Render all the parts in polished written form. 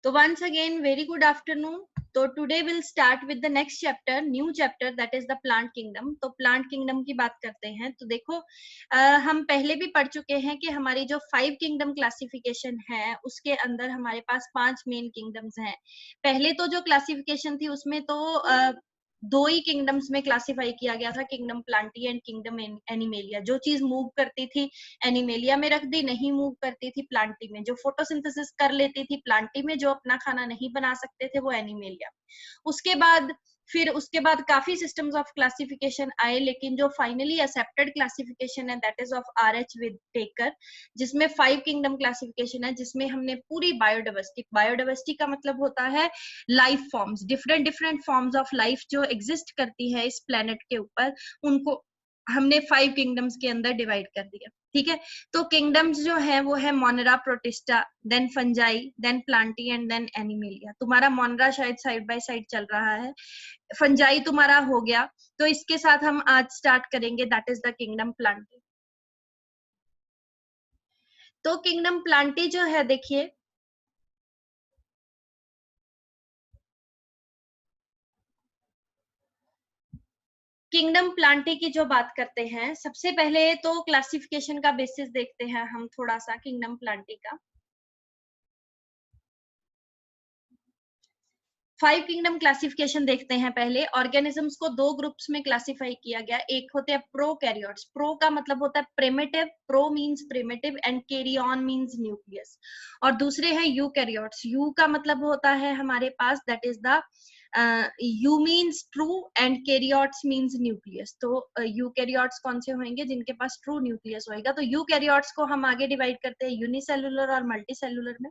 तो once again very good afternoon. तो today we'll start with the next chapter, new chapter, that is the plant kingdom. तो plant kingdom की बात करते हैं. तो देखो हम पहले भी पढ़ चुके हैं कि हमारी जो 5 kingdom classification है उसके अंदर हमारे पास 5 main kingdoms हैं. पहले तो जो classification थी उसमें तो दो ही किंगडम्स में क्लासिफाई किया गया था, kingdom Plantae and kingdom animalia. जो चीज मूव करती थी एनिमेलिया में रख दी, नहीं मूव करती थी प्लांटी में. जो फोटोसिंथेसिस कर लेती थी प्लांटी में, जो अपना खाना नहीं बना सकते थे वो एनिमेलिया. उसके बाद काफी सिस्टम्स ऑफ क्लासिफिकेशन आए, लेकिन जो फाइनली एक्सेप्टेड क्लासिफिकेशन है that is of RH Whittaker, जिसमें 5 किंगडम क्लासिफिकेशन है, जिसमें हमने पूरी बायोडाइवर्सिटी का मतलब होता है life forms, different different forms of life जो एग्जिस्ट करती है इस प्लेनेट के ऊपर, उनको हमने 5 किंगडम्स के अंदर डिवाइड कर दिया. ठीक है, तो किंगडम्स जो है वो है monera, protista, then fungi, then plantae and then animalia. तुम्हारा मोनेरा शायद साइड बाय साइड चल रहा है, फंजाई तुम्हारा हो गया. तो इसके साथ हम आज स्टार्ट करेंगे, that is the kingdom Plantae. तो किंगडम प्लांटी जो है, देखिए किंगडम प्लांटी की जो बात करते हैं, सबसे पहले तो क्लासिफिकेशन का बेसिस देखते हैं हम थोड़ा सा किंगडम प्लांटी का. 5 किंगडम क्लासिफिकेशन देखते हैं. पहले ऑर्गेनिजम्स को दो ग्रुप्स में क्लासिफाई किया गया. एक होते हैं प्रोकैरियोट्स. प्रो का मतलब होता है primitive, pro means primitive and karyon means nucleus. और दूसरे हैं यूकैरियोट्स. यू का मतलब होता है हमारे पास that is the eu means true and karyotes means nucleus. तो यूकैरियोट्स कौन से होंगे? जिनके पास ट्रू न्यूक्लियस होएगा. तो यूकैरियोट्स को हम आगे डिवाइड करते हैं यूनिसेलुलर और मल्टीसेलुलर में.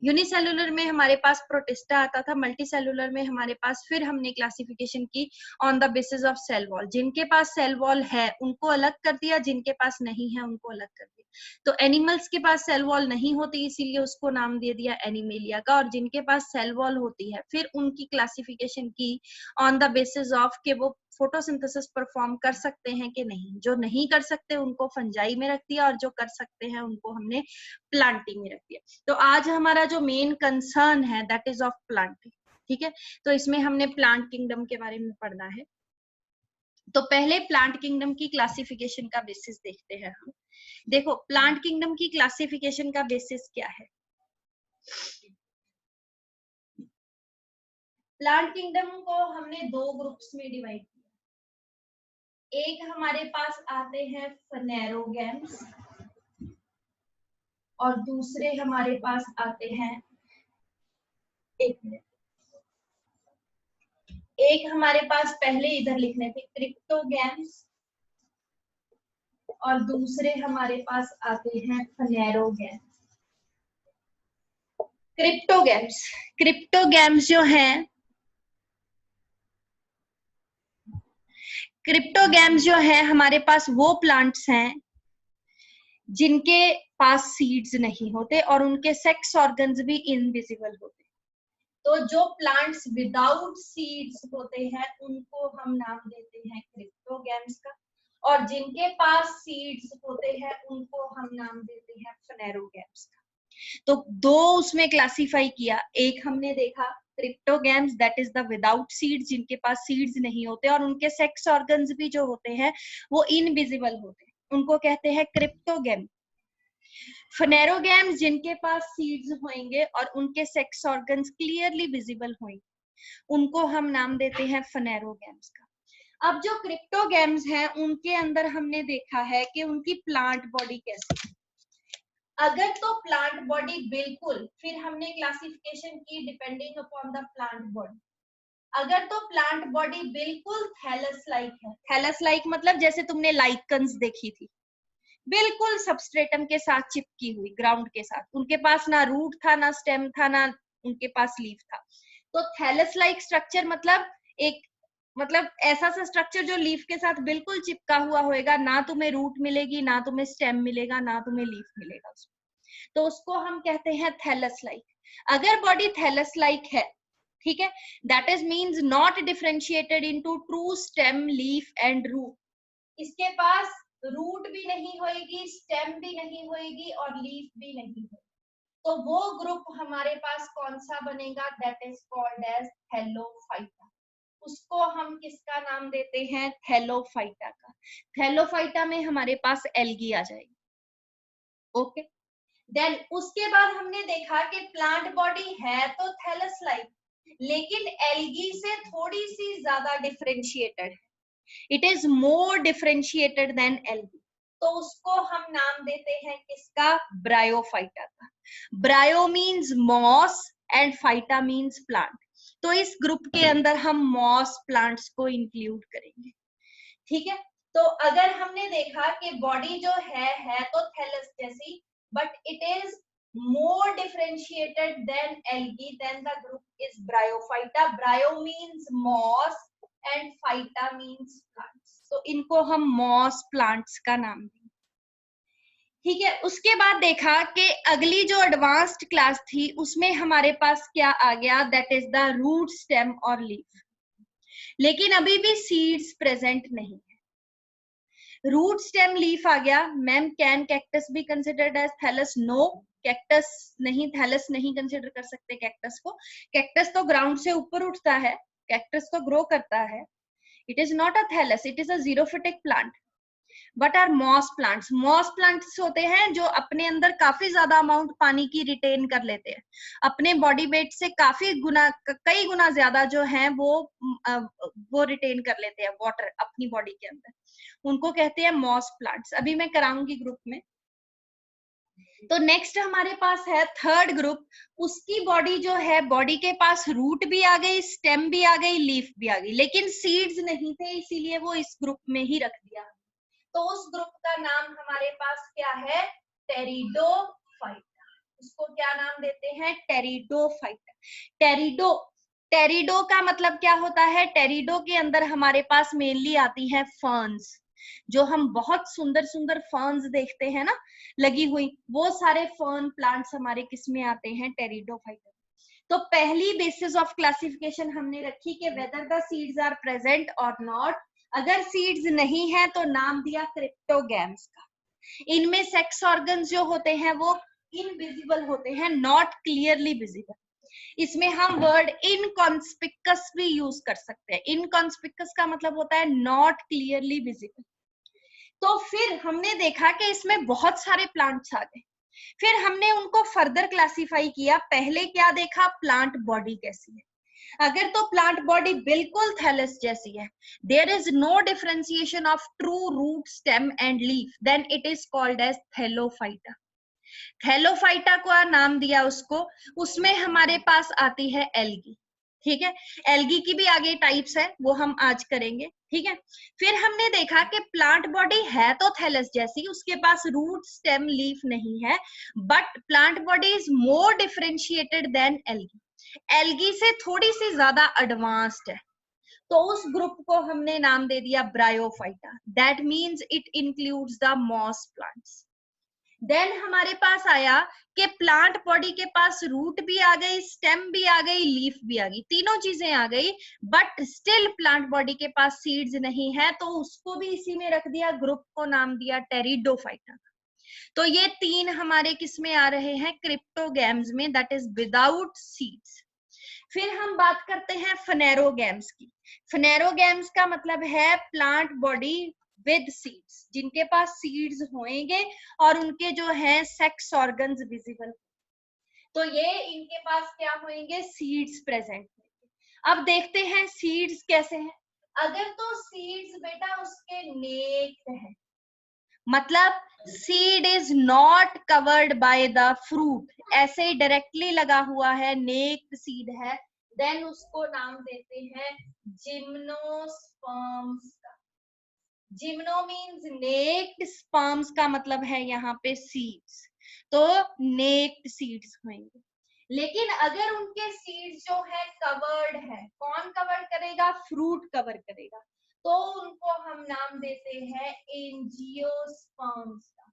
यूनिसेलुलर में हमारे पास प्रोटिस्टा आता था, मल्टीसेलुलर में हमारे पास फिर हमने क्लासिफिकेशन की on the basis of cell wall. जिनके पास सेल वॉल है उनको अलग कर दिया, जिनके पास नहीं है उनको अलग कर दिया. तो एनिमल्स के पास सेल वॉल नहीं होती, इसीलिए उसको नाम दे दिया एनिमेलिया का. और जिनके पास सेल वॉल होती है फिर उनकी क्लासिफिकेशन की ऑन द बेसिस ऑफ कि वो फोटोसिंथेसिस परफॉर्म कर सकते हैं कि नहीं. जो नहीं कर सकते उनको फंजाई में रख दिया, और जो कर सकते हैं उनको हमने प्लांटी में रख दिया. तो आज हमारा जो मेन कंसर्न है दैट इज ऑफ प्लांटी. ठीक है, तो इसमें हमने प्लांट किंगडम के बारे में पढ़ना है. तो पहले प्लांट किंगडम की क्लासिफिकेशन का बेसिस देखते हैं हम. देखो प्लांट किंगडम की क्लासिफिकेशन का बेसिस क्या है. प्लांट किंगडम को हमने दो ग्रुप्स में डिवाइड किया. एक हमारे पास आते हैं फनेरोगैम्स और दूसरे हमारे पास आते हैं, एक मिनट, एक हमारे पास पहले इधर लिखने थे क्रिप्टोगैम्स और दूसरे हमारे पास आते हैं फनेरोगैम्स. क्रिप्टोगैम्स जो हैं, क्रिप्टोगैम्स जो है हमारे पास वो प्लांट्स हैं जिनके पास सीड्स नहीं होते और उनके सेक्स ऑर्गन्स भी इनविजिबल होते. तो जो प्लांट्स विदाउट सीड्स होते हैं उनको हम नाम देते हैं क्रिप्टोगैम्स का, और जिनके पास सीड्स होते हैं उनको हम नाम देते हैं फनेरोगैम्स का. तो दो उसमें क्लासिफाई किया. एक हमने देखा cryptogams that is the without seeds, जिनके पास सीड्स नहीं होते और उनके सेक्स ऑर्गन्स भी जो होते हैं वो इनविजिबल होते हैं, उनको कहते हैं क्रिप्टोगैम. फनेरोगैम्स जिनके पास सीड्स होंगे और उनके सेक्स ऑर्गन्स क्लियरली विजिबल होंगे, उनको हम नाम देते हैं फनेरोगैम्स का. अब जो क्रिप्टोगैम्स हैं उनके अंदर हमने देखा है कि उनकी प्लांट बॉडी कैसी है. अगर तो प्लांट बॉडी बिल्कुल, फिर हमने क्लासिफिकेशन की depending upon the plant body. अगर तो प्लांट बॉडी बिल्कुल थैलस लाइक है, थैलस लाइक मतलब जैसे तुमने लाइकन्स देखी थी, बिल्कुल सबस्ट्रेटम के साथ चिपकी हुई, ग्राउंड के साथ, उनके पास ना रूट था ना स्टेम था ना उनके पास लीफ था. तो थैलस लाइक स्ट्रक्चर मतलब ऐसा सा स्ट्रक्चर जो लीफ के साथ बिल्कुल चिपका हुआ होएगा, ना तुम्हें रूट मिलेगी ना तुम्हें स्टेम मिलेगा ना तुम्हें लीफ मिलेगा उसमें. तो उसको हम कहते हैं थैलस लाइक. अगर बॉडी थैलस लाइक है, ठीक है, that is means not differentiated into true stem, leaf and root. इसके पास रूट भी नहीं होएगी, स्टेम भी नहीं होएगी और लीफ भी नहीं होएगी. तो वो ग्रुप हमारे पास कौन सा बनेगा, that is called as thallophyta. उसको हम किसका नाम देते हैं, थैलोफाइटा का। थैलोफाइटा में हमारे पास एल्गी आ जाएगी। ओके, देन उसके बाद हमने देखा कि प्लांट बॉडी है तो थैलस लाइक, लेकिन एल्गी से थोड़ी सी ज्यादा डिफरेंशिएटेड है, it is more differentiated than algae. तो उसको हम नाम देते हैं किसका, ब्रायोफाइटा का। Bryo means moss and phyta means plant. तो इस ग्रुप के अंदर हम मॉस प्लांट्स को इंक्लूड करेंगे। ठीक है, तो अगर हमने देखा कि बॉडी जो है तो थैलस जैसी, but it is more differentiated than algae, then the group is bryophyta. Bryo means moss and phyta means plants. तो इनको हम moss plants का नाम देंगे। ठीक है, उसके बाद देखा कि अगली जो एडवांस्ड क्लास थी उसमें हमारे पास क्या आ गया, that is the root, stem और लीफ। लेकिन अभी भी सीड्स प्रेजेंट नहीं है। रूट, स्टेम, लीफ आ गया। मैम, कैन कैक्टस भी considered as thallus? No, cactus नहीं, थैलस नहीं कंसिडर कर सकते कैक्टस को। कैक्टस तो ग्राउंड से ऊपर उठता है, कैक्टस तो ग्रो करता है। It is not a thallus, it is a xerophytic plant. But are moss plants, moss plants होते हैं जो अपने अंदर काफी ज्यादा अमाउंट पानी की रिटेन कर लेते हैं, अपने बॉडी वेट से काफी गुना, कई गुना ज्यादा जो है वो रिटेन कर लेते हैं वाटर अपनी बॉडी के अंदर। उनको कहते हैं मॉस प्लांट्स। अभी मैं कराऊंगी ग्रुप में। तो नेक्स्ट हमारे पास है थर्ड ग्रुप। उसकी बॉडी जो है, बॉडी के पास रूट भी आ गई, स्टेम भी आ गई, लीफ भी आ गई, लेकिन सीड्स नहीं थे, इसीलिए वो इस ग्रुप में ही रख दिया। तो उस ग्रुप का नाम हमारे पास क्या है, टेरिडोफाइटा। उसको क्या नाम देते हैं, टेरिडोफाइटा। टेरिडो, टेरिडो का मतलब क्या होता है, टेरिडो के अंदर हमारे पास मेनली आती है फर्न्स। जो हम बहुत सुंदर सुंदर फर्न्स देखते हैं ना लगी हुई, वो सारे फर्न प्लांट्स हमारे किस में आते हैं, टेरिडोफाइटा। तो पहली बेसिस ऑफ क्लासिफिकेशन हमने रखी कि whether the seeds are present और नॉट। अगर सीड्स नहीं है तो नाम दिया क्रिप्टोगैम्स का। इनमें सेक्स ऑर्गन्स जो होते हैं वो इनविजिबल होते हैं, नॉट क्लियरली विजिबल। इसमें हम वर्ड इनकॉन्स्पिकस भी यूज कर सकते हैं। इनकॉन्स्पिकस का मतलब होता है नॉट क्लियरली विजिबल। तो फिर हमने देखा कि इसमें बहुत सारे प्लांट्स आ गए। फिर हमने उनको फर्दर क्लासिफाई किया। पहले क्या देखा, प्लांट बॉडी कैसी है। अगर तो प्लांट बॉडी बिल्कुल थैलस जैसी है, there is no differentiation of true root, stem and leaf, then it is called as thallophyta. Thallophyta को नाम दिया उसको। उसमें हमारे पास आती है एल्गी। ठीक है, एल्गी की भी आगे टाइप्स है, वो हम आज करेंगे। ठीक है, फिर हमने देखा कि प्लांट बॉडी है तो थैलस जैसी, उसके पास रूट, स्टेम, लीफ नहीं है, but plant body is more differentiated than algae. Algae से थोड़ी सी ज्यादा एडवांस्ड है। तो उस ग्रुप को हमने नाम दे दिया bryophyta. That means it includes the moss plants. Then हमारे पास आया कि प्लांट बॉडी के पास रूट भी आ गई, स्टेम भी आ गई, लीफ भी आ गई, तीनों चीजें आ गई, बट स्टिल प्लांट बॉडी के पास सीड्स नहीं है, तो उसको भी इसी में रख दिया, ग्रुप को नाम दिया टेरिडोफाइटा। तो ये तीन हमारे किस में आ रहे हैं, क्रिप्टोगैम्स में, दैट इज विदाउट सीड्स। फिर हम बात करते हैं फनेरोगैम्स की। फनेरोगैम्स का मतलब है प्लांट बॉडी विद सीड्स, जिनके पास सीड्स होंगे और उनके जो है सेक्स ऑर्गन्स विजिबल। तो ये इनके पास क्या होंगे, सीड्स प्रेजेंट। अब देखते हैं सीड्स कैसे हैं। अगर तो सीड्स बेटा उसके नेक्ड है, मतलब seed is not covered by the fruit, ऐसे ही डायरेक्टली लगा हुआ है, नेक्ड सीड है, देन उसको नाम देते हैं जिम्नोस्पर्म्स का। जिम्नो मीन्स नेक्ड, स्पर्म्स का मतलब है यहाँ पे सीड्स, तो नेक्ड सीड्स होंगे। लेकिन अगर उनके सीड्स जो है कवर्ड है, कौन कवर करेगा, फ्रूट कवर करेगा, तो उनको हम नाम देते हैं एंजियोस्पर्म्स का।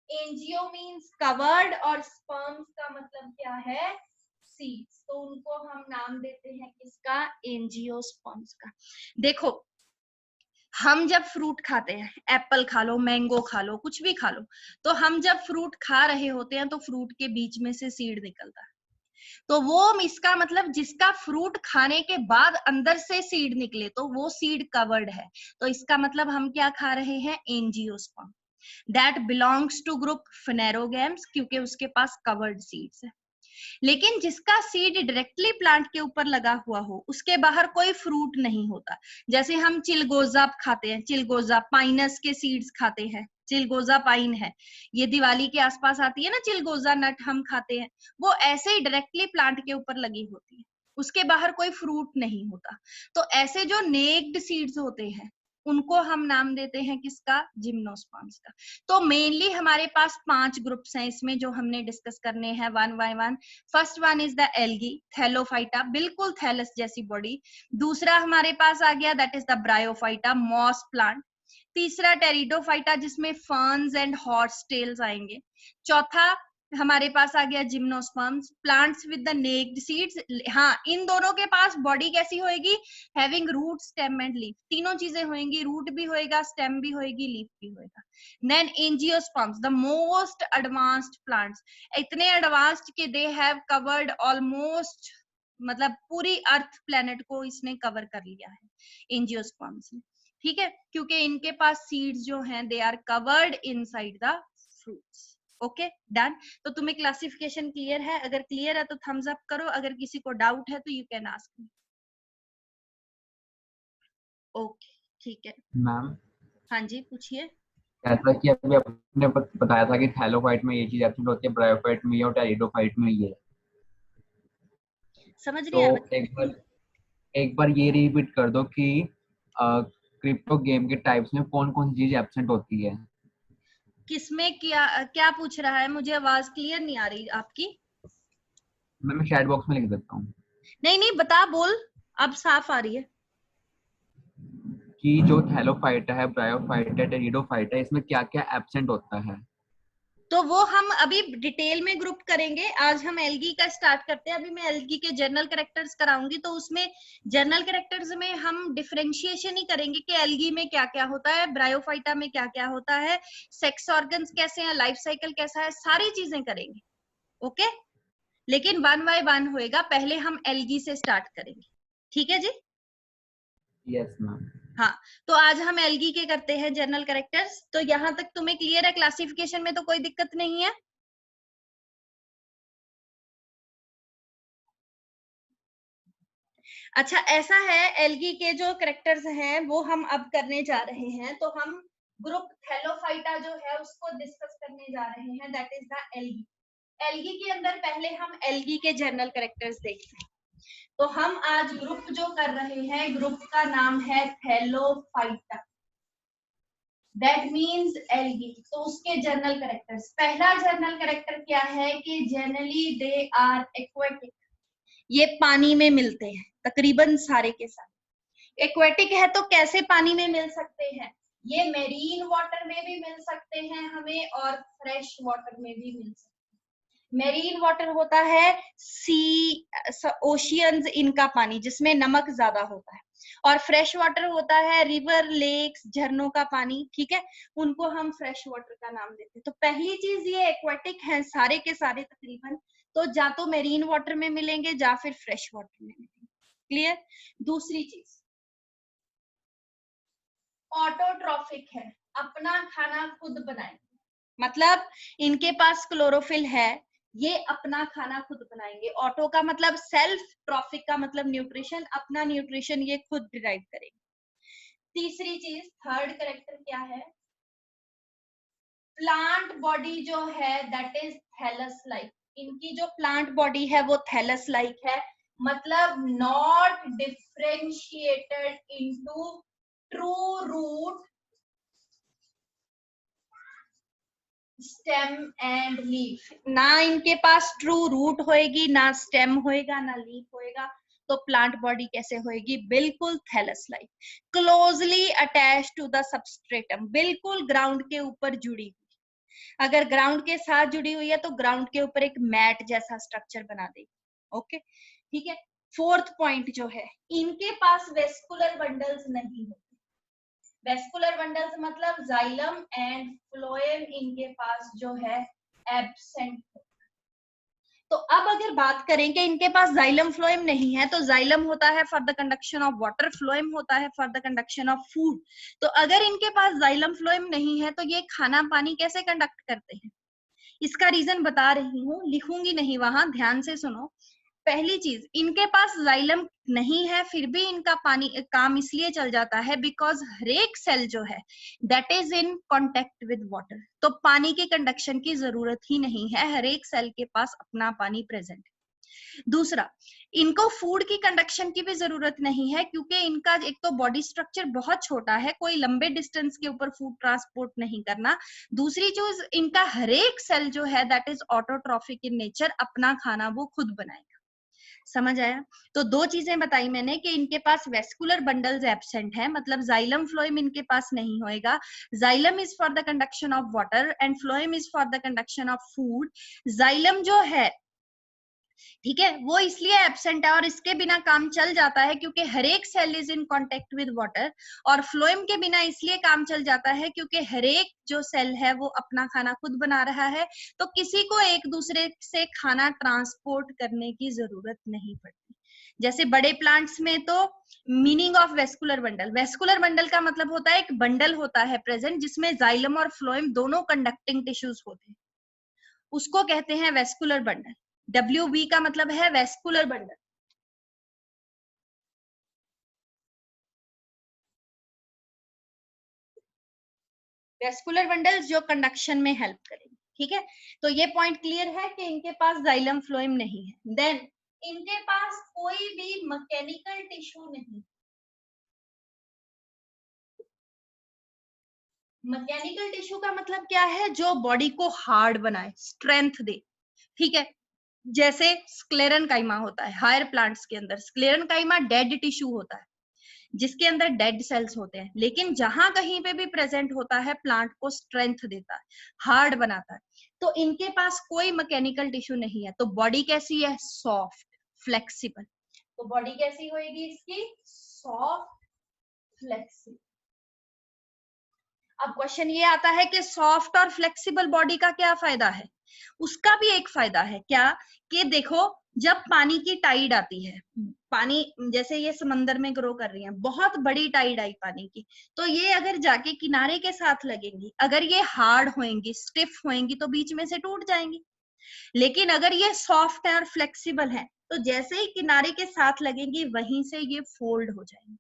एंजियो मीन्स कवर्ड और स्पर्म्स का मतलब क्या है, सीड्स, तो उनको हम नाम देते हैं किसका, एंजियोस्पर्म्स का। देखो हम जब फ्रूट खाते हैं, एप्पल खा लो, मैंगो खा लो, कुछ भी खा लो, तो हम जब फ्रूट खा रहे होते हैं तो फ्रूट के बीच में से सीड निकलता है। तो वो इसका मतलब जिसका फ्रूट खाने के बाद अंदर से सीड निकले तो वो सीड कवर्ड है। तो इसका मतलब हम क्या खा रहे हैं? Angiosperm that belongs to group phanerogams, क्योंकि उसके पास कवर्ड सीड्स है। लेकिन जिसका सीड डायरेक्टली प्लांट के ऊपर लगा हुआ हो, उसके बाहर कोई फ्रूट नहीं होता। जैसे हम चिलगोजा खाते हैं, चिलगोजा पाइनस के सीड्स खाते हैं, चिलगोजा पाइन है, ये दिवाली के आसपास आती है ना चिलगोजा नट, हम खाते हैं। वो ऐसे ही डायरेक्टली प्लांट के ऊपर लगी होती है, उसके बाहर कोई फ्रूट नहीं होता। तो ऐसे जो नेक्ड सीड्स होते हैं उनको हम नाम देते हैं किसका? जिम्नोस्पर्म्स का। तो मेनली हमारे पास 5 ग्रुप्स हैं इसमें जो हमने डिस्कस करने हैं one by one. First one is the algae, thallophyta, बिल्कुल थैलस जैसी बॉडी। दूसरा हमारे पास आ गया that is the bryophyta, moss plant. तीसरा टेरिडोफाइटा जिसमें फर्न्स एंड हॉर्स टेल्स आएंगे। चौथा हमारे पास आ गया gymnosperms, plants with the naked seeds. हाँ, इन दोनों के पास बॉडी कैसी होएगी? Having root, stem and leaf, तीनों चीजें होंगी, रूट भी होएगा, स्टेम भी होएगी, लीफ भी होएगा। Then angiosperms, the most advanced plants, इतने एडवांस्ड कि दे हैव कवर्ड ऑलमोस्ट, मतलब पूरी अर्थ प्लेनेट को इसने कवर कर लिया है एंजियोस्पर्म्स ने। ठीक है, क्योंकि इनके पास सीड्स जो हैं they are covered inside the fruits. Okay, done. तो तुम्हें क्लासिफिकेशन क्लियर है? अगर क्लियर है तो थम्स अप करो, अगर किसी को डाउट है तो you can ask me. Okay, ठीक है मैम, हाँ जी, पूछिए। ऐसा कि अभी आपने बताया था कि थैलोफाइट में ये चीज एब्सेंट होती है, ब्रायोफाइट में ये और टेरिडोफाइट में ये। समझ तो नहीं आया बच्चे? एक बार ये रिपीट कर दो कि क्रिप्टो गेम के टाइप्स में कौन कौन सी चीज एब्सेंट होती है। किसमें क्या क्या पूछ रहा है? मुझे आवाज क्लियर नहीं आ रही आपकी। मैं चैट बॉक्स में लिख देता हूँ नहीं नहीं, बता, बोल, अब साफ आ रही है। कि जो थैलोफाइट है, ब्रायोफाइट है, टेरिडोफाइट है, इसमें क्या क्या एब्सेंट होता है। तो वो हम अभी डिटेल में ग्रुप करेंगे। आज हम एल्गी का स्टार्ट करते हैं। अभी मैं एल्गी के जनरल कैरेक्टर्स कराऊंगी, तो उसमें जनरल कैरेक्टर्स में हम डिफरेंशिएशन ही करेंगे कि एल्गी में क्या क्या होता है, ब्रायोफाइटा में क्या क्या होता है, सेक्स ऑर्गन्स कैसे हैं, लाइफ साइकिल कैसा है, सारी चीजें करेंगे। ओके, लेकिन वन बाय वन होएगा, पहले हम एल्गी से स्टार्ट करेंगे। ठीक है जी? Yes ma'am. हाँ, तो आज हम एल्गी के करते हैं जनरल कैरेक्टर्स। तो यहां तक तुम्हें क्लियर है? क्लासिफिकेशन में तो कोई दिक्कत नहीं है? अच्छा, ऐसा है, एल्गी के जो कैरेक्टर्स हैं वो हम अब करने जा रहे हैं। तो हम ग्रुप थैलोफाइटा जो है उसको डिस्कस करने जा रहे हैं, that is the algae. Algae के अंदर पहले हम एल्गी के जनरल कैरेक्टर्स देखते हैं। तो हम आज ग्रुप जो कर रहे हैं, ग्रुप का नाम है थैलोफाइटा, दैट मीन्स एल्गी। तो उसके जनरल कैरेक्टर्स, पहला जनरल कैरेक्टर क्या है कि जनरली दे आर एक्वेटिक, ये पानी में मिलते हैं तकरीबन सारे के सारे। एक्वेटिक है तो कैसे पानी में मिल सकते हैं? ये मेरीन वाटर में भी मिल सकते हैं हमें, और फ्रेश वाटर में भी मिल सकते हैं। मेरीन वाटर होता है सी, ओशियंस, इनका पानी जिसमें नमक ज्यादा होता है, और फ्रेश वाटर होता है रिवर, लेक्स, झरनों का पानी। ठीक है, उनको हम फ्रेश वाटर का नाम देते हैं। तो पहली चीज, ये एक्वेटिक हैं सारे के सारे तकरीबन, तो जा तो मेरीन वाटर में मिलेंगे या फिर फ्रेश वाटर में मिलेंगे। क्लियर? दूसरी चीज, ऑटोट्रॉफिक है, अपना खाना खुद बनाएंगे, मतलब इनके पास क्लोरोफिल है, ये अपना खाना खुद बनाएंगे। ऑटो का मतलब सेल्फ, ट्रॉफिक का मतलब न्यूट्रिशन, अपना न्यूट्रिशन ये खुद डिराइव करेंगे। तीसरी चीज, थर्ड कैरेक्टर क्या है? प्लांट बॉडी जो है दैट इज थैलस लाइक, इनकी जो प्लांट बॉडी है वो थैलस लाइक है, मतलब not differentiated into true root, stem and leaf. ना इनके पास ट्रू रूट होएगी, ना स्टेम होएगा, ना लीफ होएगा। तो प्लांट बॉडी कैसे होएगी? बिल्कुल thallus like, closely attach to the substratum, बिल्कुल ग्राउंड के ऊपर जुड़ी हुई। अगर ग्राउंड के साथ जुड़ी हुई है तो ग्राउंड के ऊपर एक मैट जैसा स्ट्रक्चर बना देगी। ओके, ठीक है। फोर्थ पॉइंट जो है, इनके पास वेस्कुलर बंडल्स नहीं होते। वेस्कुलर बंडल्स मतलब जाइलम एंड फ्लोएम इनके पास जो है एब्सेंट। तो अब अगर बात करें कि इनके पास जाइलम फ्लोएम नहीं है, तो जाइलम होता है for the conduction of water, phloem होता है for the conduction of food. तो अगर इनके पास जाइलम फ्लोएम नहीं है तो ये खाना पानी कैसे कंडक्ट करते हैं? इसका रीजन बता रही हूँ, लिखूंगी नहीं वहां, ध्यान से सुनो। पहली चीज, इनके पास जाइलम नहीं है फिर भी इनका पानी काम इसलिए चल जाता है बिकॉज हर एक सेल जो है that is in contact with water, तो पानी की कंडक्शन की जरूरत ही नहीं है, हर एक सेल के पास अपना पानी प्रेजेंट है। दूसरा, इनको फूड की कंडक्शन की भी जरूरत नहीं है क्योंकि इनका एक तो बॉडी स्ट्रक्चर बहुत छोटा है, कोई लंबे डिस्टेंस के ऊपर फूड ट्रांसपोर्ट नहीं करना। दूसरी चीज, इनका हर एक सेल जो है that is autotrophic in nature, अपना खाना वो खुद बनाएगा। समझ आया? तो दो चीजें बताई मैंने कि इनके पास वेस्कुलर बंडल्स एब्सेंट है, मतलब जाइलम फ्लोएम इनके पास नहीं होएगा। Xylem is for the conduction of water and phloem is for the conduction of food. Xylem जो है, ठीक है, वो इसलिए एब्सेंट है और इसके बिना काम चल जाता है क्योंकि हर एक cell is in contact with water, और फ्लोएम के बिना इसलिए काम चल जाता है क्योंकि हर एक जो सेल है वो अपना खाना खुद बना रहा है, तो किसी को एक दूसरे से खाना ट्रांसपोर्ट करने की जरूरत नहीं पड़ती। जैसे बड़े प्लांट्स में तो meaning of vascular bundle, vascular bundle का मतलब होता है एक बंडल होता है प्रेजेंट जिसमें जाइलम और फ्लोएम दोनों कंडक्टिंग टिश्यूज होते हैं, उसको कहते हैं वेस्कुलर बंडल। WB का मतलब है वेस्कुलर बंडल। वेस्कुलर बंडल्स जो कंडक्शन में हेल्प करेंगे, ठीक है। तो ये पॉइंट क्लियर है कि इनके पास जाइलम फ्लोएम नहीं है। देन इनके पास कोई भी मैकेनिकल टिश्यू नहीं। मैकेनिकल टिश्यू का मतलब क्या है? जो बॉडी को हार्ड बनाए, स्ट्रेंथ दे, ठीक है। जैसे स्क्लेरनकाइमा होता है हायर प्लांट्स के अंदर, स्क्लेरनकाइमा डेड टिश्यू होता है जिसके अंदर डेड सेल्स होते हैं, लेकिन जहां कहीं पे भी प्रेजेंट होता है प्लांट को स्ट्रेंथ देता है, हार्ड बनाता है। तो इनके पास कोई मैकेनिकल टिश्यू नहीं है, तो बॉडी कैसी है? Soft, flexible. तो बॉडी कैसी होगी इसकी? Soft, flexible. अब क्वेश्चन ये आता है कि सॉफ्ट और फ्लेक्सिबल बॉडी का क्या फायदा है? उसका भी एक फायदा है, क्या? कि देखो, जब पानी की टाइड आती है, पानी जैसे ये समंदर में ग्रो कर रही है, बहुत बड़ी टाइड आई पानी की, तो ये अगर जाके किनारे के साथ लगेंगी, अगर ये हार्ड होएंगी, स्टिफ होएंगी, तो बीच में से टूट जाएंगी। लेकिन अगर ये सॉफ्ट है और फ्लेक्सिबल है तो जैसे ही किनारे के साथ लगेंगी वहीं से ये फोल्ड हो जाएंगी।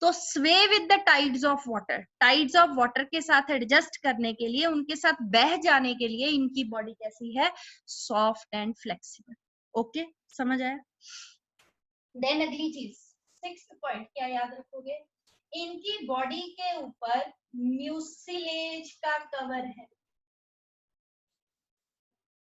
तो स्वे with the tides of water, tides of water के साथ एडजस्ट करने के लिए, उनके साथ बह जाने के लिए इनकी बॉडी कैसी है? Soft and flexible. ओके, समझ आया? देन अगली चीज, सिक्स्थ पॉइंट क्या याद रखोगे? इनकी बॉडी के ऊपर म्यूसिलेज का कवर है।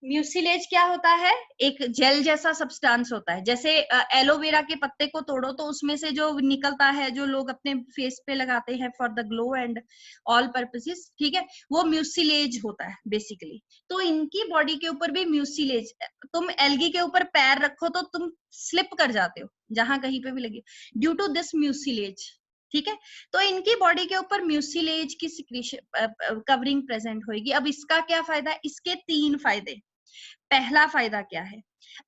म्यूसिलेज क्या होता है? एक जेल जैसा सब्सटेंस होता है, जैसे एलोवेरा के पत्ते को तोड़ो तो उसमें से जो निकलता है, जो लोग अपने फेस पे लगाते हैं for the glow and all purposes, ठीक है, वो म्यूसिलेज होता है बेसिकली। तो इनकी बॉडी के ऊपर भी म्यूसिलेज, तुम एल्गी के ऊपर पैर रखो तो तुम स्लिप कर जाते हो जहां कहीं पे भी लगी, ड्यू टू दिस म्यूसिलेज, ठीक है। तो इनकी बॉडी के ऊपर म्यूसिलेज की सिक्रीशन कवरिंग प्रेजेंट होगी। अब इसका क्या फायदा? इसके तीन फायदे। पहला फायदा क्या है?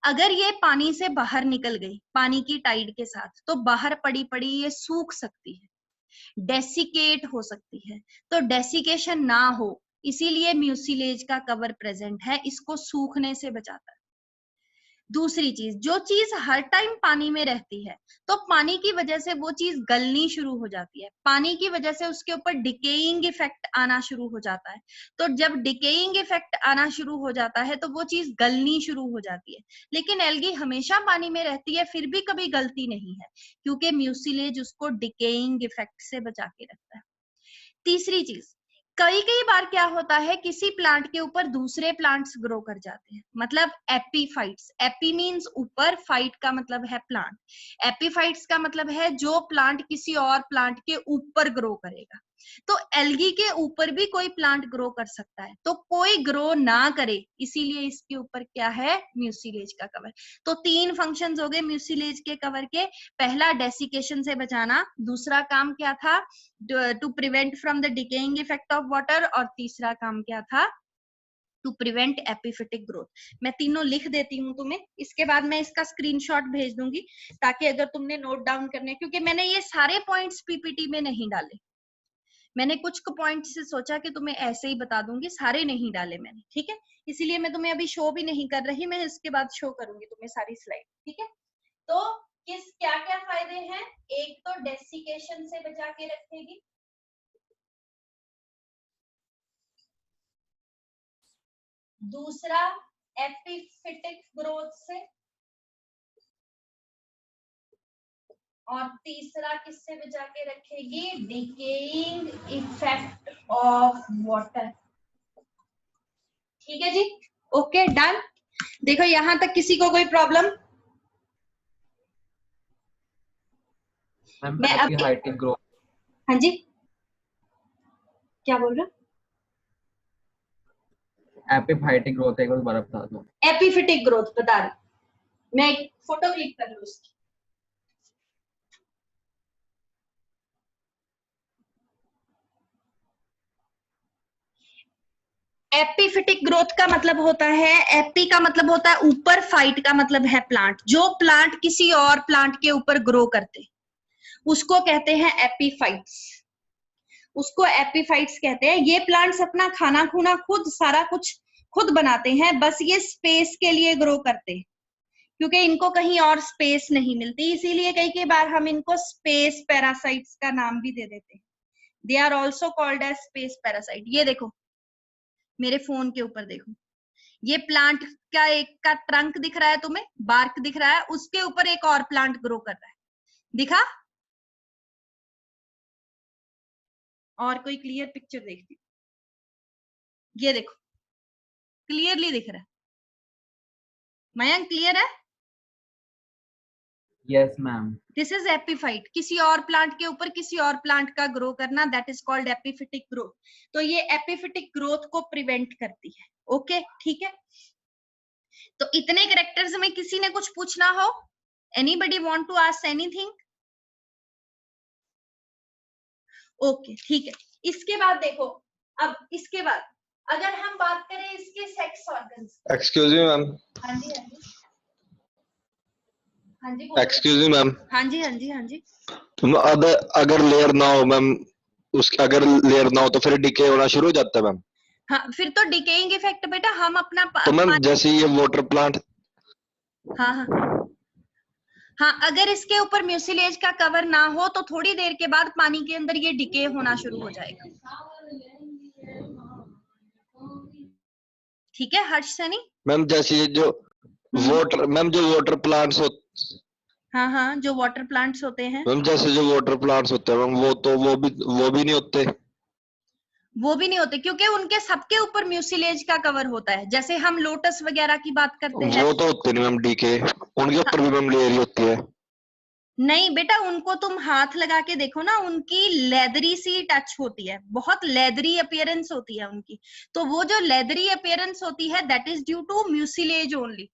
अगर ये पानी से बाहर निकल गई पानी की टाइड के साथ, तो बाहर पड़ी पड़ी ये सूख सकती है, डेसिकेट हो सकती है। तो डेसिकेशन ना हो इसीलिए म्यूसिलेज का कवर प्रेजेंट है, इसको सूखने से बचाता है। दूसरी चीज, जो चीज हर टाइम पानी में रहती है तो पानी की वजह से वो चीज गलनी शुरू हो जाती है, पानी की वजह से उसके ऊपर डिकेइंग इफेक्ट आना शुरू हो जाता है। तो जब डिकेइंग इफेक्ट आना शुरू हो जाता है तो वो चीज गलनी शुरू हो जाती है। लेकिन एल्गी हमेशा पानी में रहती है फिर भी कभी गलती नहीं है क्योंकि म्यूसिलेज उसको डिकेइंग इफेक्ट से बचा के रखता है। तीसरी चीज, कई कई बार क्या होता है, किसी प्लांट के ऊपर दूसरे प्लांट्स ग्रो कर जाते हैं, मतलब एपीफाइट्स। एपी मींस ऊपर, फाइट का मतलब है प्लांट। एपीफाइट्स का मतलब है जो प्लांट किसी और प्लांट के ऊपर ग्रो करेगा। तो एल्गी के ऊपर भी कोई प्लांट ग्रो कर सकता है, तो कोई ग्रो ना करे इसीलिए इसके ऊपर क्या है, म्यूसिलेज का कवर। तो 3 फंक्शंस हो गए म्यूसिलेज के कवर के। पहला डेसिकेशन से बचाना, दूसरा काम क्या था, to prevent from the decaying effect of water, और तीसरा काम क्या था, टू प्रिवेंट एपिफिटिक ग्रोथ। मैं तीनों लिख देती हूँ तुम्हें, इसके बाद मैं इसका स्क्रीनशॉट भेज दूंगी ताकि अगर तुमने नोट डाउन करने, क्योंकि मैंने ये सारे पॉइंट्स पीपीटी में नहीं डाले, मैंने कुछ पॉइंट से सोचा कि तुम्हें ऐसे ही बता दूंगी, सारे नहीं डाले मैंने, ठीक है। इसीलिए मैं तुम्हें अभी शो भी नहीं कर रही, मैं इसके बाद शो करूंगी तुम्हें सारी स्लाइड, ठीक है। तो किस क्या क्या फायदे हैं, एक तो डेसिकेशन से बचा के रखेगी, दूसरा एपिफिटिक ग्रोथ से, और तीसरा किससे बचा के रखेगी, डिकेइंग इफेक्ट ऑफ वाटर। ठीक है जी, ओके डन। देखो यहां तक किसी को कोई प्रॉब्लम? मैं अब एपिफाइटिक ग्रोथ, हाँ जी क्या बोल रहे हो? एपिफाइटिक ग्रोथ एक बार दोबारा बता दो। एपिफिटिक ग्रोथ बता रही, मैं एक फोटो क्लिक कर लूं उसकी। एपिफिटिक ग्रोथ का मतलब होता है, एपी का मतलब होता है ऊपर, फाइट का मतलब है प्लांट। जो प्लांट किसी और प्लांट के ऊपर ग्रो करते उसको कहते हैं एपीफाइट्स, उसको एपीफाइट्स कहते हैं। ये प्लांट्स अपना खाना खुना खुद सारा कुछ खुद बनाते हैं, बस ये स्पेस के लिए ग्रो करते हैं क्योंकि इनको कहीं और स्पेस नहीं मिलती, इसीलिए कई बार हम इनको स्पेस पैरासाइट्स का नाम भी दे देते हैं। They are also called as space parasite. ये देखो मेरे फोन के ऊपर देखो, ये प्लांट का एक का ट्रंक दिख रहा है तुम्हें, बार्क दिख रहा है, उसके ऊपर एक और प्लांट ग्रो कर रहा है, दिखा? और कोई क्लियर पिक्चर देखती, ये देखो क्लियरली दिख रहा है, मयंक क्लियर है? Yes ma'am. This is epiphyte, किसी और प्लांट के ऊपर किसी और प्लांट का ग्रो करना, दैट इज कॉल्ड एपीफिटिक ग्रोथ। तो ये एपीफिटिक ग्रोथ को प्रिवेंट करती है, ओके ठीक है। तो इतने कैरेक्टर्स में किसी ने कुछ पूछना हो, anybody want to ask anything? Okay ठीक है। इसके बाद देखो, अब इसके बाद अगर हम बात करें इसके sex organs. Excuse me ma'am. हाँ जी हाँ जी हाँ जी एक्सक्यूज मी मैम। हाँ जी हाँ जी हाँ जी। अगर लेयर ना हो मैम, उसके अगर लेयर ना हो तो फिर डिके होना शुरू हो जाता है मैम। हाँ फिर तो डिकेइंग इफेक्ट बेटा, हम अपना तो मैम जैसे ये वाटर प्लांट, हाँ हाँ हाँ, अगर इसके ऊपर म्यूसिलेज का कवर ना हो तो थोड़ी देर के बाद पानी के अंदर ये डिके होना शुरू हो जाएगा। ठीक है हर्ष सनी? मैम जैसे ये जो वाटर, मैम जो वाटर प्लांट्स होते, हाँ हाँ जो वाटर प्लांट्स होते हैं, मैम जैसे जो वाटर प्लांट्स होते हैं मैम, वो भी नहीं होते। वो भी नहीं होते क्योंकि उनके सबके ऊपर म्यूसिलेज का कवर होता है। जैसे हम लोटस वगैरह की बात करते हैं, वो तो होते नहीं मैम डीके, उनके ऊपर भी मैम लेयर ही होती है। नहीं बेटा उनको तुम हाथ लगा के देखो ना, उनकी लेदरी सी टच होती है, बहुत लेदरी अपीयरेंस होती है उनकी। तो वो जो लेदरी अपीयरेंस होती है that is due to mucilage only.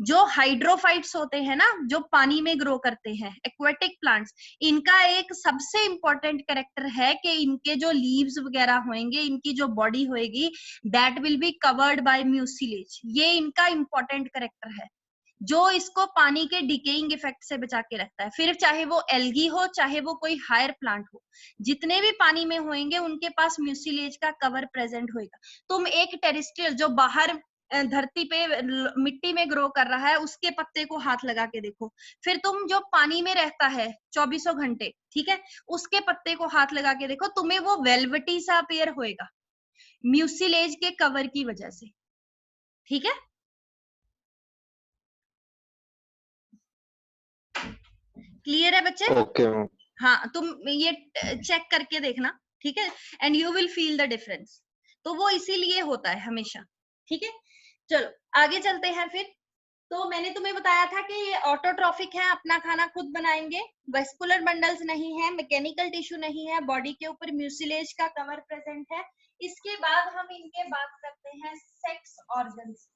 जो हाइड्रोफाइट्स होते हैं ना, जो पानी में ग्रो करते हैं, एक्वेटिक प्लांट्स, इनका एक सबसे इंपॉर्टेंट कैरेक्टर है कि इनके जो लीव्स वगैरह होंगे, इनकी जो बॉडी होएगी, that will be covered by mucilage. ये इनका इंपॉर्टेंट कैरेक्टर है जो इसको पानी के डिकेइंग इफेक्ट से बचा के रखता है। फिर चाहे वो एल्गी हो, चाहे वो कोई हायर प्लांट हो, जितने भी पानी में होंगे उनके पास म्यूसिलेज का कवर प्रेजेंट होएगा। तुम एक टेरेस्ट्रियल जो बाहर धरती पे मिट्टी में ग्रो कर रहा है उसके पत्ते को हाथ लगा के देखो, फिर तुम जो पानी में रहता है 24 घंटे, ठीक है, उसके पत्ते को हाथ लगा के देखो, तुम्हें वो वेलवेटी सा अपीयर होएगा म्यूसिलेज के कवर की वजह से। ठीक है, क्लियर है बच्चे? Okay ma'am. हाँ तुम ये चेक करके देखना, ठीक है, and you will feel the difference. तो वो इसीलिए होता है हमेशा। ठीक है, चलो आगे चलते हैं फिर। तो मैंने तुम्हें बताया था कि ये ऑटोट्रॉफिक है, अपना खाना खुद बनाएंगे, वेस्कुलर बंडल्स नहीं है, मैकेनिकल टिश्यू नहीं है, बॉडी के ऊपर म्यूसिलेज का कवर प्रेजेंट है। इसके बाद हम इनके बात करते हैं सेक्स ऑर्गन्स।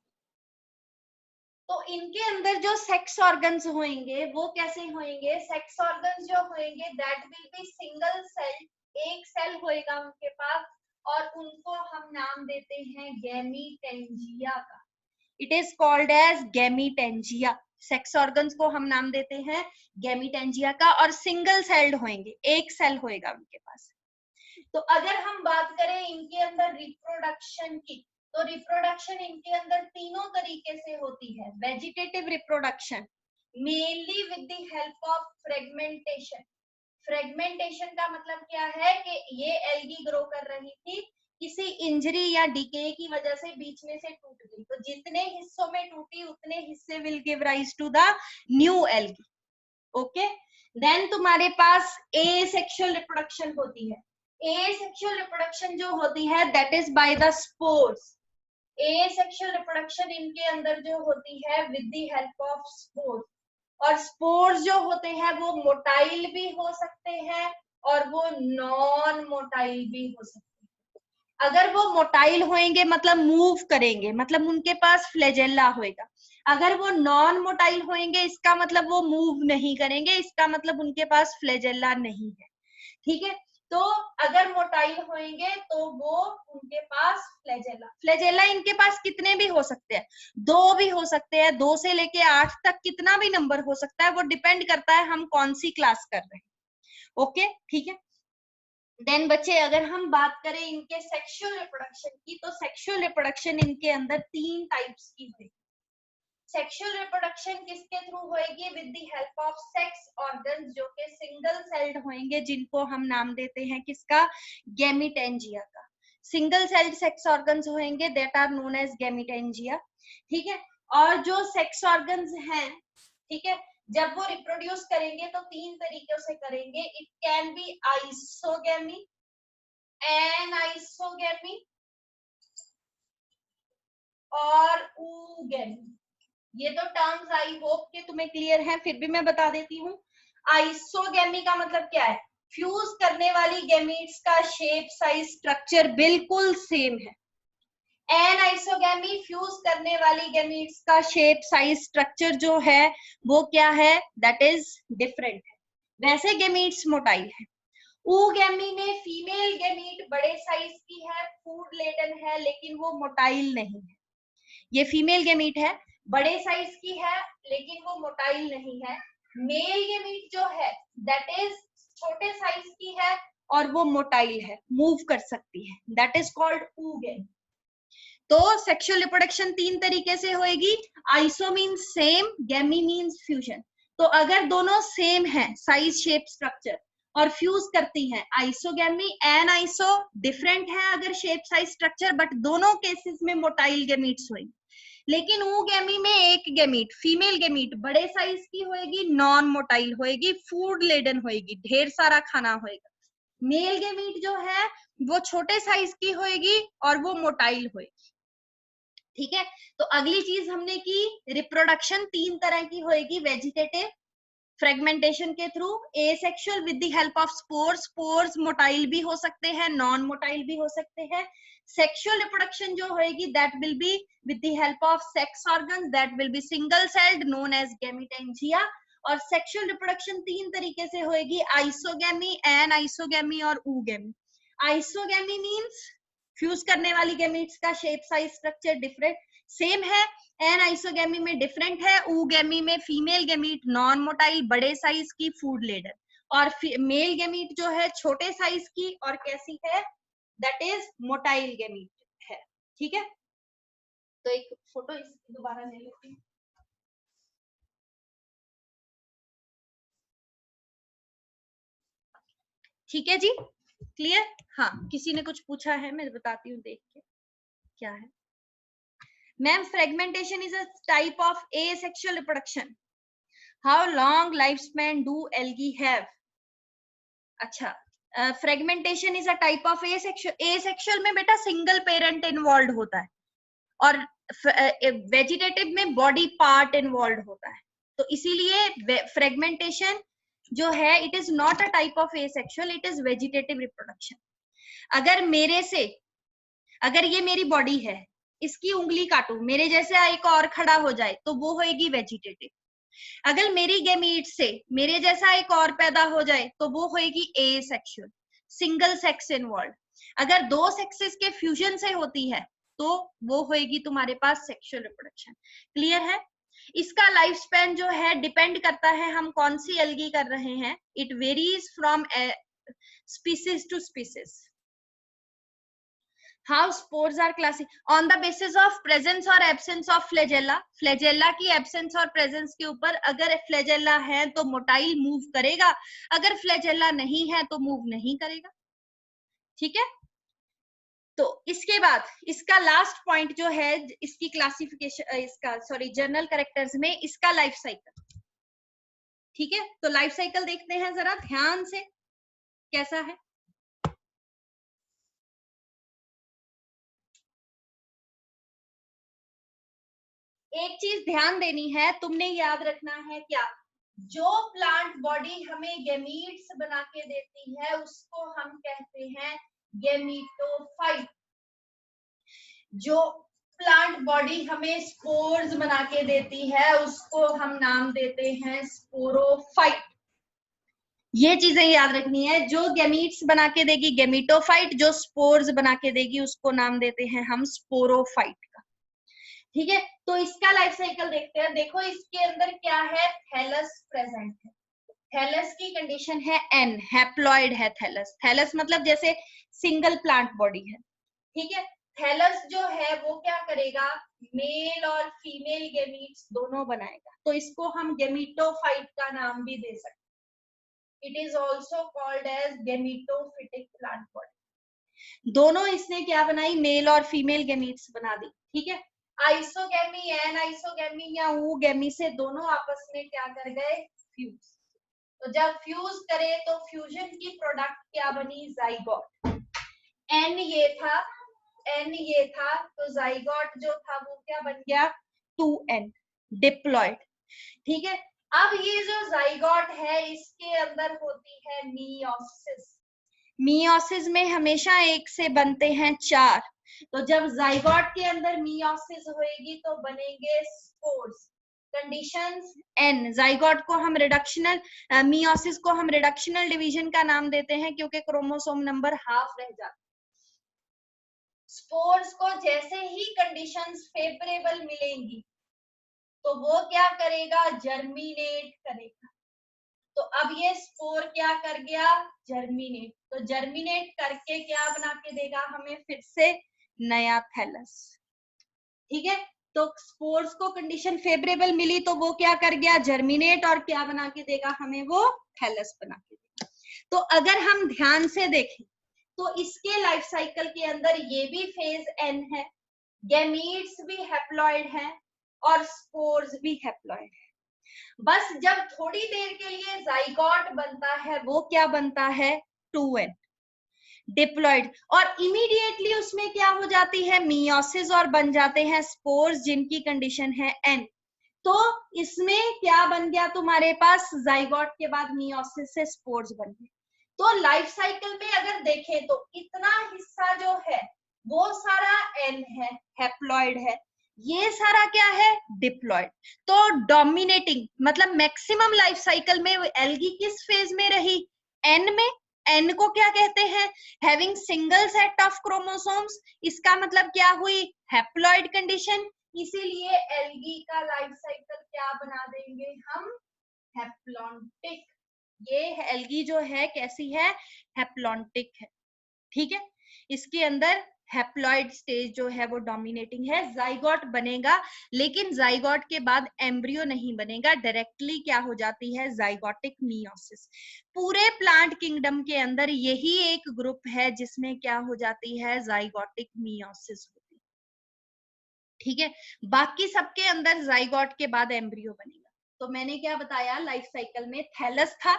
तो इनके अंदर जो सेक्स ऑर्गन्स होंगे वो कैसे होंगे? सेक्स ऑर्गन्स जो होंगे that will be single cell, एक सेल होएगा उनके पास, और उनको हम नाम देते हैं गैमीटेंजिया का। It is called as gametangia. Sex organs को हम नाम देते हैं गैमीटेंजिया का, और सिंगल सेल्ड होंगे, एक सेल होएगा उनके पास। तो अगर हम बात करें इनके अंदर रिप्रोडक्शन की, तो रिप्रोडक्शन इनके अंदर तीनों तरीके से होती है। Vegetative reproduction mainly with the help of fragmentation. Fragmentation का मतलब क्या है कि ये एल्गी ग्रो कर रही थी, किसी इंजरी या डिके की वजह से बीच में से टूट गई, तो जितने हिस्सों में टूटी उतने हिस्से will give rise to the new algae. Okay, then तुम्हारे पास एसेक्सुअल रिप्रोडक्शन होती है। एसेक्सुअल रिप्रोडक्शन जो होती है that is by the spores. Asexual reproduction इनके अंदर जो होती है with the help of spores, और स्पोर्स जो होते हैं वो मोटाइल भी हो सकते हैं और वो नॉन मोटाइल भी हो सकते हैं। अगर वो मोटाइल होंगे मतलब मूव करेंगे, मतलब उनके पास फ्लैजेला होएगा। अगर वो नॉन मोटाइल होंगे इसका मतलब वो मूव नहीं करेंगे, इसका मतलब उनके पास फ्लैजेला नहीं है। ठीक है, तो अगर मोटाइल होंगे तो वो उनके पास फ्लैजेला, फ्लैजेला इनके पास कितने भी हो सकते हैं, 2 भी हो सकते हैं, 2 से लेके 8 तक कितना भी नंबर हो सकता है, वो डिपेंड करता है हम कौन सी क्लास कर रहे हैं। ओके, ठीक है। देन बच्चे अगर हम बात करें इनके सेक्सुअल रिप्रोडक्शन की, तो सेक्सुअल रिप्रोडक्शन इनके अंदर 3 टाइप्स की हुई। सेक्सुअल रिप्रोडक्शन किसके थ्रू होएगी? With the help of sex organs, जो कि सिंगल सेल्ड होंगे, जिनको हम नाम देते हैं किसका? गैमीटेंजिया का। सिंगल सेल्ड सेक्स ऑर्गन्स होंगे दैट आर नोन एज गैमीटेंजिया। ठीक है, और जो सेक्स ऑर्गन्स हैं, ठीक है, जब वो रिप्रोड्यूस करेंगे तो 3 तरीकों से करेंगे। It can be isogamy, anisogamy और ooगैमी। ये तो टर्म्स आई होप कि तुम्हें क्लियर है, फिर भी मैं बता देती हूँ। आइसोगैमी का मतलब क्या है? फ्यूज करने वाली गैमीट्स का शेप, साइज, स्ट्रक्चर बिल्कुल सेम है। एनाइसोगैमी, फ्यूज करने वाली गैमीट्स का शेप, साइज, स्ट्रक्चर जो है वो क्या है? दैट इज डिफरेंट है। वैसे गैमीट्स मोटाइल है। ooगैमी में फीमेल गैमीट बड़े साइज की है, फूड लेडन है, लेकिन वो मोटाइल नहीं है। ये फीमेल गैमीट है, बड़े साइज की है, लेकिन वो मोटाइल नहीं है। मेल गैमीट जो है दैट इज छोटे साइज की है और वो मोटाइल है, मूव कर सकती है, दैट इज कॉल्ड ooगैमी। तो सेक्सुअल रिप्रोडक्शन 3 तरीके से होएगी। Iso means same, गैमी means fusion. तो अगर दोनों सेम है, साइज, शेप, स्ट्रक्चर, और फ्यूज करती हैं, आइसोगैमी। एनाइसो डिफरेंट है अगर शेप, साइज, स्ट्रक्चर, बट दोनों केसेस में मोटाइल गैमीट्स होंगे। लेकिन ooगैमी में एक गैमीट, फीमेल गैमीट, बड़े साइज की होएगी, नॉन मोटाइल होएगी, फूड लेडन होएगी, ढेर सारा खाना होएगा। मेल गैमीट जो है वो छोटे साइज की होएगी और वो मोटाइल होएगी। ठीक है, तो अगली चीज हमने की, रिप्रोडक्शन 3 तरह की होएगी। वेजिटेटिव, फ्रेगमेंटेशन के through, asexual with the help of spores, spores motile भी हो सकते हैं, नॉन मोटाइल भी हो सकते हैं। सेक्सुअल रिप्रोडक्शन जो होएगी that will be with the help of sex organ, that will be single celled, known as gametangia. और सेक्सुअल रिप्रोडक्शन 3 तरीके से होएगी, आइसोगैमी, एनाइसोगैमी और ooगैमी। आइसोगैमी मींस फ्यूज करने वाली गैमीट्स का shape, size, structure different same है। एनाइसोगैमी में डिफरेंट है। ooगैमी में फीमेल गैमीट नॉन मोटाइल, बड़े साइज की, फूड लेडर, और मेल गैमीट जो है छोटे साइज की और कैसी है? दैट इज मोटाइल गैमीट है। ठीक है, तो एक फोटो इसकी दोबारा ले लेते हैं। ठीक है जी, क्लियर? हाँ, किसी ने कुछ पूछा है, मैं बताती हूँ देख के क्या है। Ma'am, fragmentation is a type of asexual reproduction. How long lifespan do algae have? अच्छा, fragmentation is a type of asexual. asexual में बेटा सिंगल पेरेंट इन्वॉल्व होता है, और वेजिटेटिव में बॉडी पार्ट इन्वॉल्व होता है, तो इसीलिए फ्रेगमेंटेशन जो है it is not a type of asexual, it is vegetative reproduction. अगर ये मेरी बॉडी है, इसकी उंगली काटू, मेरे जैसे एक और खड़ा हो जाए तो वो होएगी वेजिटेटिव। अगर मेरी गैमीट से मेरे जैसा एक और पैदा हो जाए तो वो होएगी एसेक्सुअल, सिंगल सेक्स इन्वॉल्व। अगर दो सेक्सेस के फ्यूजन से होती है तो वो होएगी तुम्हारे पास सेक्सुअल रिप्रोडक्शन। क्लियर है? इसका लाइफ स्पैन जो है डिपेंड करता है हम कौन सी एल्गी कर रहे हैं, it varies from species to species. How spores are classified on the basis of presence or absence of flagella. Flagella की एब्सेंस और प्रेजेंस के ऊपर, अगर फ्लैजेला है तो मोटाइल मूव करेगा, अगर फ्लैजेला नहीं है तो मूव नहीं करेगा। ठीक है, तो इसके बाद इसका लास्ट पॉइंट जो है इसकी क्लासिफिकेशन, इसका सॉरी जर्नल कैरेक्टर्स में इसका लाइफ साइकिल। ठीक है, तो लाइफ साइकिल देखते हैं जरा ध्यान से कैसा है। एक चीज ध्यान देनी है, तुमने याद रखना है क्या, जो प्लांट बॉडी हमें गैमीट्स बना के देती है उसको हम कहते हैं गैमीटोफाइट। जो प्लांट बॉडी हमें स्पोर्स बना के देती है उसको हम नाम देते हैं स्पोरोफाइट। ये चीजें याद रखनी है, जो गैमीट्स बना के देगी गैमीटोफाइट, जो स्पोर्स बना के देगी उसको नाम देते हैं हम स्पोरोफाइट का। ठीक है, तो इसका लाइफ साइकिल देखते हैं। देखो इसके अंदर क्या है, थैलस प्रेजेंट है, थैलस की कंडीशन है एन, हैप्लॉइड है थैलस। थैलस मतलब जैसे सिंगल प्लांट बॉडी है। ठीक है, थैलस जो है वो क्या करेगा, मेल और फीमेल गैमीट्स दोनों बनाएगा, तो इसको हम गैमीटोफाइट का नाम भी दे सकते हैं। It is also called as gametophytic plant body. दोनों इसने क्या बनाई, मेल और फीमेल गैमीट्स बना दी। ठीक है, आइसोगैमी, एन आइसोगैमी या ऊगैमी से दोनों आपस में क्या कर गए, फ्यूज। तो जब फ्यूज करे तो फ्यूजन की प्रोडक्ट क्या बनी, जाइगोट। एन ये था तो जाइगोट जो था वो क्या बन गया, 2n, डिप्लॉइड। ठीक है, अब ये जो जाइगोट है इसके अंदर होती है मियोसिस। मियोसिस में हमेशा एक से बनते हैं 4, तो जब जाइगोट के अंदर मियोसिस होएगी तो बनेंगे स्पोर्स। कंडीशंस n, जाइगोट को हम रिडक्शनल, मियोसिस को हम रिडक्शनल डिवीजन का नाम देते हैं क्योंकि क्रोमोसोम नंबर हाफ रह जाता है। स्पोर्स को जैसे ही कंडीशंस फेवरेबल मिलेंगी तो वो क्या करेगा, जर्मिनेट करेगा। तो अब ये स्पोर क्या कर गया, जर्मिनेट। तो जर्मिनेट करके क्या बना के देगा हमें, फिर से नया थैलस। ठीक है, तो स्पोर्स को कंडीशन फेवरेबल मिली तो वो क्या कर गया, जर्मिनेट, और क्या बना के देगा हमें, वो थैलस बना के देगा। तो अगर हम ध्यान से देखें तो इसके लाइफ साइकिल के अंदर ये भी फेज एन है, गैमीट्स भी हैप्लॉइड है और स्पोर्स भी हैप्लॉइड है। बस जब थोड़ी देर के लिए जाइगोट बनता है वो क्या बनता है, 2n, डिप्लॉइड, और इमीडिएटली उसमें क्या हो जाती है, मियोसिस, और बन जाते हैं स्पोर्स जिनकी कंडीशन है n। तो इसमें क्या बन गया तुम्हारे पास, जाइगोट के बाद मियोसिस से स्पोर्स बन गए। तो लाइफ साइकिल में अगर देखें तो इतना हिस्सा जो है वो सारा n है, हैप्लॉइड है, ये सारा क्या है, डिप्लॉइड। तो डोमिनेटिंग मतलब मैक्सिमम लाइफ साइकिल में एल्गी किस फेज में रही, एन में। एन को क्या कहते हैं, having single set of chromosomes, इसका मतलब क्या हुई, हैप्लॉइड कंडीशन। इसीलिए एल्गी का लाइफ साइकिल क्या बना देंगे हम, हैप्लॉन्टिक। ये एल्गी जो है कैसी है, हैप्लॉन्टिक है। ठीक है, इसके अंदर हैप्लॉइड स्टेज जो है वो डोमिनेटिंग है। जाइगोट बनेगा लेकिन जाइगोट के बाद एम्ब्रियो नहीं बनेगा, डायरेक्टली क्या हो जाती है, जाइगोटिक मियोसिस। पूरे प्लांट किंगडम के अंदर यही एक ग्रुप है जिसमें क्या हो जाती है, जाइगोटिक मियोसिस होती है। ठीक है, बाकी सबके अंदर जाइगोट के बाद एम्ब्रियो बनेगा। तो मैंने क्या बताया, लाइफ साइकिल में थैलस था,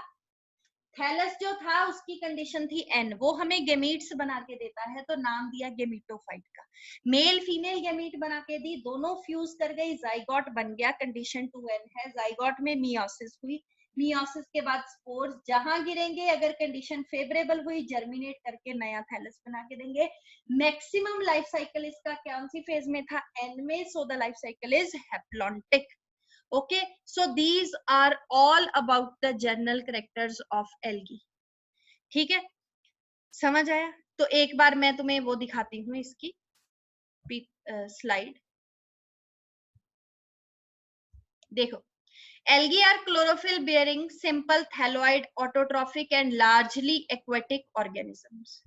थैलस जो था उसकी कंडीशन थी एन, वो हमें गेमीट्स बना के देता है तो नाम दिया गेमीटोफाइट का। मेल फीमेल गेमीट बना के दी, दोनों फ्यूज कर गई, जाइगोट बन गया, कंडीशन 2n है। जाइगोट में मियोसिस हुई, मियोसिस के बाद स्पोर्स जहां गिरेंगे अगर कंडीशन फेवरेबल हुई जर्मिनेट करके नया थैलस बना के देंगे। मैक्सिमम लाइफ साइकिल इसका कौन सी फेज में था, एन में, so the life cycle is haplontic. Okay, so these are all about the general characters of algae. ठीक है, समझ आया? तो एक बार मैं तुम्हें वो दिखाती हूँ इसकी स्लाइड, देखो। Algae are chlorophyll bearing simple thalloid autotrophic and largely aquatic organisms.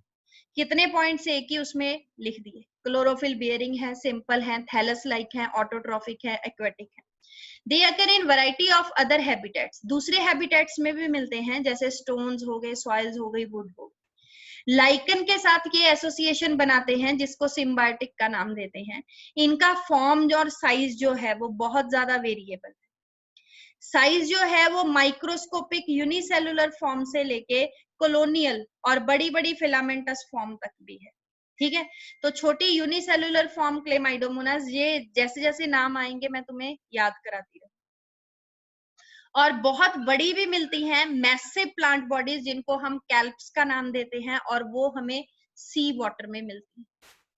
कितने पॉइंट्स एक ही उसमें लिख दिए, क्लोरोफिल बियरिंग है, सिंपल है, थैलस लाइक है, ऑटोट्रॉफिक है, एक्वेटिक है। They occur in variety of other habitats. दूसरे habitats में भी मिलते हैं, जैसे stones हो गए, soils हो गई, wood हो गई। लाइकन के साथ ये एसोसिएशन बनाते हैं जिसको सिम्बायोटिक का नाम देते हैं। इनका फॉर्म और साइज जो है वो बहुत ज्यादा वेरिएबल है। साइज जो है वो माइक्रोस्कोपिक यूनिसेलुलर फॉर्म से लेके कॉलोनियल और बड़ी बड़ी फिलामेंटस फॉर्म तक भी है। ठीक है, तो छोटी यूनिसेलुलर फॉर्म क्लेमाइडोमोनास, ये जैसे जैसे नाम आएंगे मैं तुम्हें याद कराती रहूं। और बहुत बड़ी भी मिलती हैं मैसिव प्लांट बॉडीज जिनको हम कैल्प्स का नाम देते हैं, और वो हमें सी वाटर में मिलती है।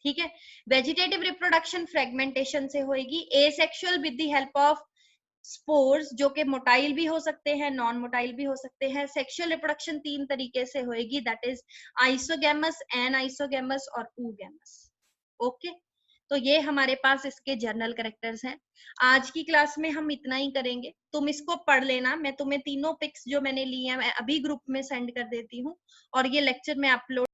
ठीक है, वेजिटेटिव रिप्रोडक्शन फ्रेगमेंटेशन से होगी, asexual with the help of spores, जो कि मोटाइल भी हो सकते हैं, नॉन मोटाइल भी हो सकते हैं। सेक्सुअल रिप्रोडक्शन 3 तरीके से होएगी, दैट इज आइसोगैमस, एनाइसोगैमस और oogamous। ओके, तो ये हमारे पास इसके जर्नल कैरेक्टर्स हैं। आज की क्लास में हम इतना ही करेंगे, तुम इसको पढ़ लेना। मैं तुम्हें तीनों पिक्स जो मैंने ली हैं मैं अभी ग्रुप में सेंड कर देती हूँ, और ये लेक्चर मैं अपलोड